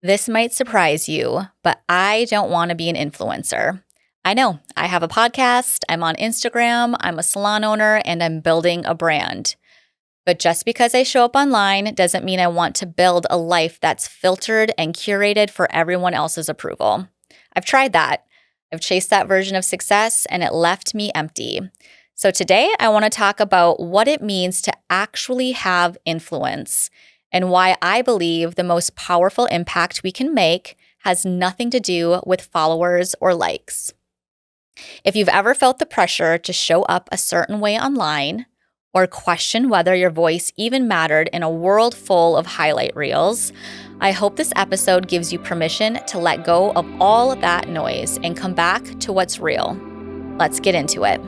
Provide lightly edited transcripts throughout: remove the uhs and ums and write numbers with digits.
This might surprise you, but I don't want to be an influencer. I know, I have a podcast, I'm on Instagram, I'm a salon owner, and I'm building a brand. But just because I show up online doesn't mean I want to build a life that's filtered and curated for everyone else's approval. I've tried that. I've chased that version of success and it left me empty. So today I want to talk about what it means to actually have influence and why I believe the most powerful impact we can make has nothing to do with followers or likes. If you've ever felt the pressure to show up a certain way online, or question whether your voice even mattered in a world full of highlight reels, I hope this episode gives you permission to let go of all of that noise and come back to what's real. Let's get into it.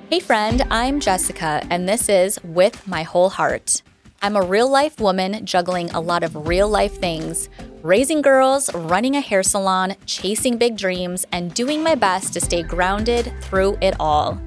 Hey friend, I'm Jessica, and this is With My Whole Heart. I'm a real-life woman juggling a lot of real-life things, raising girls, running a hair salon, chasing big dreams, and doing my best to stay grounded through it all.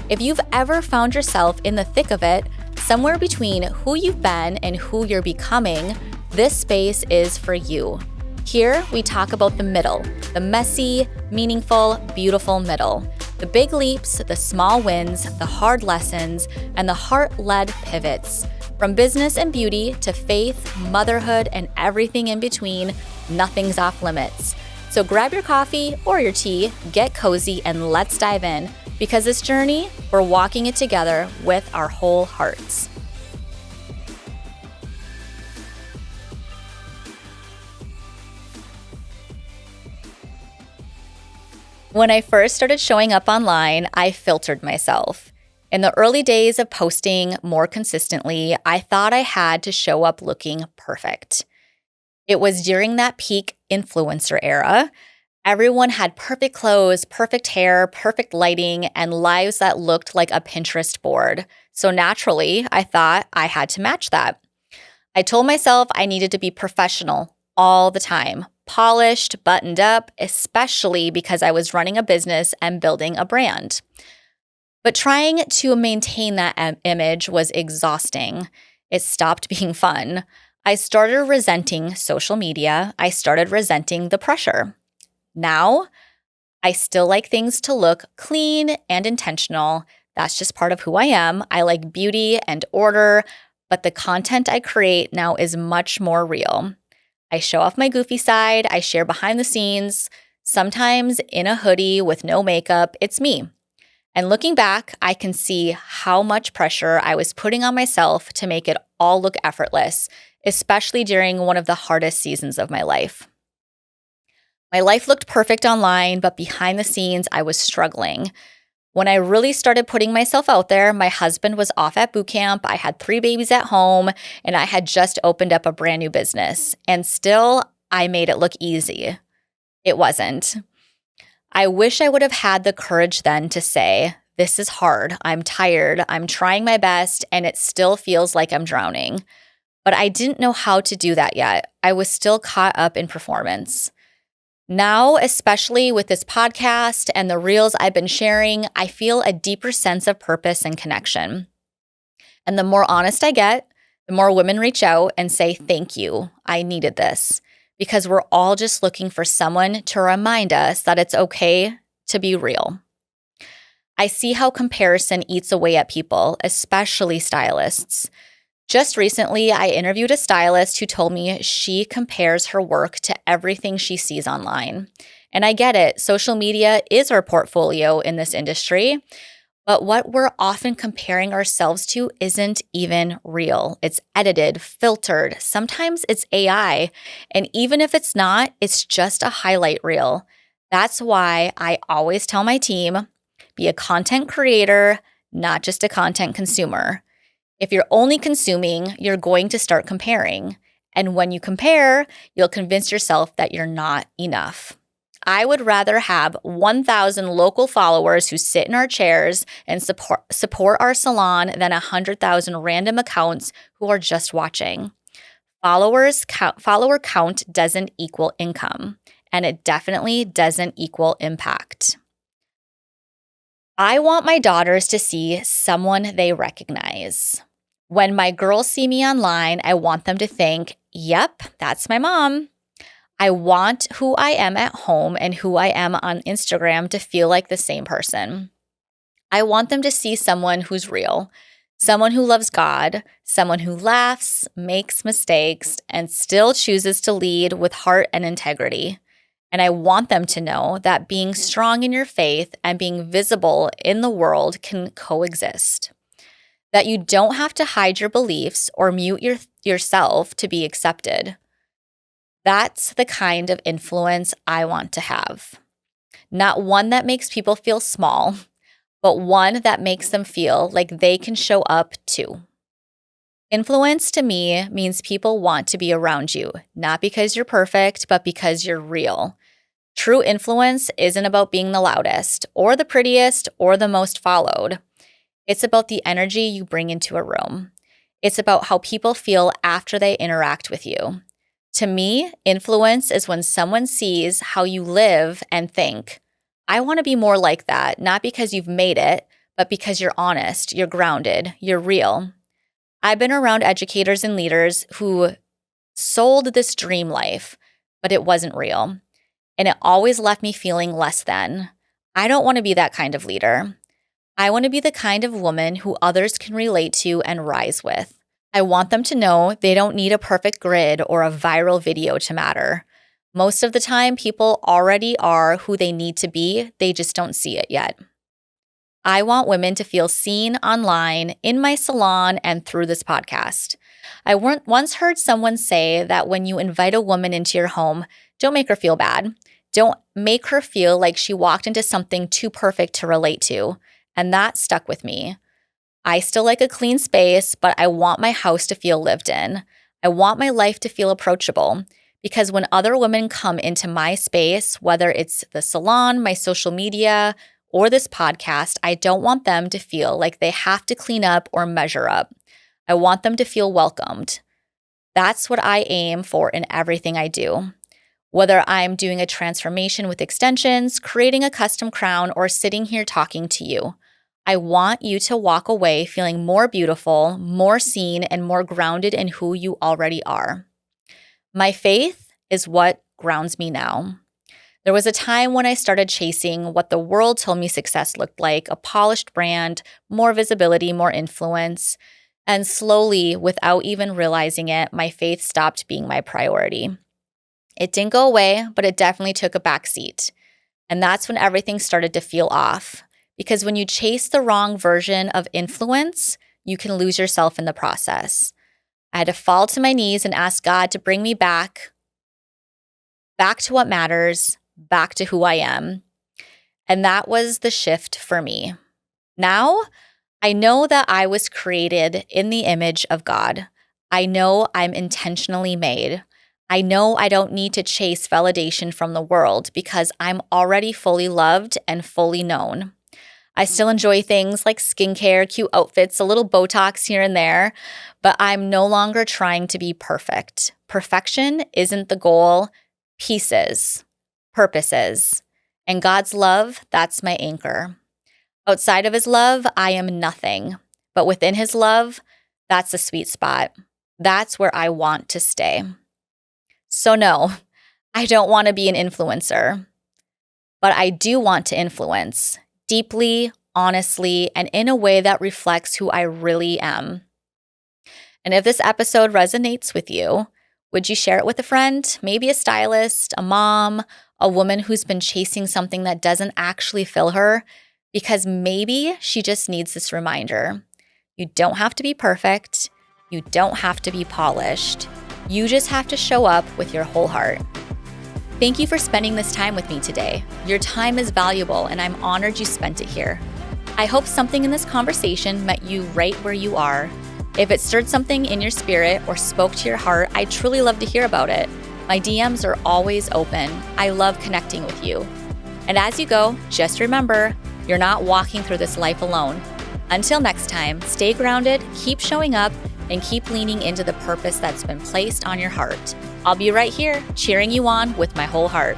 If you've ever found yourself in the thick of it, somewhere between who you've been and who you're becoming, this space is for you. Here, we talk about the middle, the messy, meaningful, beautiful middle, the big leaps, the small wins, the hard lessons, and the heart-led pivots. From business and beauty to faith, motherhood, and everything in between, nothing's off limits. So grab your coffee or your tea, get cozy, and let's dive in. Because this journey, we're walking it together with our whole hearts. When I first started showing up online, I filtered myself. In the early days of posting more consistently, I thought I had to show up looking perfect. It was during that peak influencer era. Everyone had perfect clothes, perfect hair, perfect lighting, and lives that looked like a Pinterest board. So naturally, I thought I had to match that. I told myself I needed to be professional all the time, polished, buttoned up, especially because I was running a business and building a brand. But trying to maintain that image was exhausting. It stopped being fun. I started resenting social media. I started resenting the pressure. Now, I still like things to look clean and intentional. That's just part of who I am. I like beauty and order, but the content I create now is much more real. I show off my goofy side. I share behind the scenes. Sometimes in a hoodie with no makeup, it's me. And looking back, I can see how much pressure I was putting on myself to make it all look effortless, especially during one of the hardest seasons of my life. My life looked perfect online, but behind the scenes, I was struggling. When I really started putting myself out there, my husband was off at boot camp, I had 3 babies at home, and I had just opened up a brand new business. And still, I made it look easy. It wasn't. I wish I would have had the courage then to say, this is hard, I'm tired, I'm trying my best, and it still feels like I'm drowning. But I didn't know how to do that yet. I was still caught up in performance. Now, especially with this podcast and the reels I've been sharing, I feel a deeper sense of purpose and connection. And the more honest I get, the more women reach out and say, thank you, I needed this. Because we're all just looking for someone to remind us that it's okay to be real. I see how comparison eats away at people, especially stylists. Just recently, I interviewed a stylist who told me she compares her work to everything she sees online. And I get it, social media is our portfolio in this industry, but what we're often comparing ourselves to isn't even real. It's edited, filtered, sometimes it's AI, and even if it's not, it's just a highlight reel. That's why I always tell my team, be a content creator, not just a content consumer. If you're only consuming, you're going to start comparing. And when you compare, you'll convince yourself that you're not enough. I would rather have 1,000 local followers who sit in our chairs and support our salon than 100,000 random accounts who are just watching. Follower count doesn't equal income, and it definitely doesn't equal impact. I want my daughters to see someone they recognize. When my girls see me online, I want them to think, yep, that's my mom. I want who I am at home and who I am on Instagram to feel like the same person. I want them to see someone who's real, someone who loves God, someone who laughs, makes mistakes, and still chooses to lead with heart and integrity. And I want them to know that being strong in your faith and being visible in the world can coexist. That you don't have to hide your beliefs or mute yourself to be accepted. That's the kind of influence I want to have. Not one that makes people feel small, but one that makes them feel like they can show up too. Influence to me means people want to be around you, not because you're perfect, but because you're real. True influence isn't about being the loudest, or the prettiest, or the most followed. It's about the energy you bring into a room. It's about how people feel after they interact with you. To me, influence is when someone sees how you live and think, I want to be more like that, not because you've made it, but because you're honest, you're grounded, you're real. I've been around educators and leaders who sold this dream life, but it wasn't real. And it always left me feeling less than. I don't want to be that kind of leader. I want to be the kind of woman who others can relate to and rise with. I want them to know they don't need a perfect grid or a viral video to matter. Most of the time, people already are who they need to be, they just don't see it yet. I want women to feel seen online, in my salon, and through this podcast. I once heard someone say that when you invite a woman into your home, don't make her feel bad. Don't make her feel like she walked into something too perfect to relate to. And that stuck with me. I still like a clean space, but I want my house to feel lived in. I want my life to feel approachable. Because when other women come into my space, whether it's the salon, my social media, or this podcast, I don't want them to feel like they have to clean up or measure up. I want them to feel welcomed. That's what I aim for in everything I do. Whether I'm doing a transformation with extensions, creating a custom crown, or sitting here talking to you, I want you to walk away feeling more beautiful, more seen, and more grounded in who you already are. My faith is what grounds me now. There was a time when I started chasing what the world told me success looked like, a polished brand, more visibility, more influence. And slowly, without even realizing it, my faith stopped being my priority. It didn't go away, but it definitely took a back seat. And that's when everything started to feel off. Because when you chase the wrong version of influence, you can lose yourself in the process. I had to fall to my knees and ask God to bring me back to what matters, back to who I am. And that was the shift for me. Now, I know that I was created in the image of God. I know I'm intentionally made. I know I don't need to chase validation from the world because I'm already fully loved and fully known. I still enjoy things like skincare, cute outfits, a little Botox here and there, but I'm no longer trying to be perfect. Perfection isn't the goal. Pieces, purposes, and God's love, that's my anchor. Outside of his love, I am nothing, but within his love, that's the sweet spot. That's where I want to stay. So no, I don't want to be an influencer, but I do want to influence deeply, honestly, and in a way that reflects who I really am. And if this episode resonates with you, would you share it with a friend, maybe a stylist, a mom, a woman who's been chasing something that doesn't actually fill her? Because maybe she just needs this reminder. You don't have to be perfect. You don't have to be polished. You just have to show up with your whole heart. Thank you for spending this time with me today. Your time is valuable, and I'm honored you spent it here. I hope something in this conversation met you right where you are. If it stirred something in your spirit or spoke to your heart, I'd truly love to hear about it. My DMs are always open. I love connecting with you. And as you go, just remember, you're not walking through this life alone. Until next time, stay grounded, keep showing up, and keep leaning into the purpose that's been placed on your heart. I'll be right here, cheering you on with my whole heart.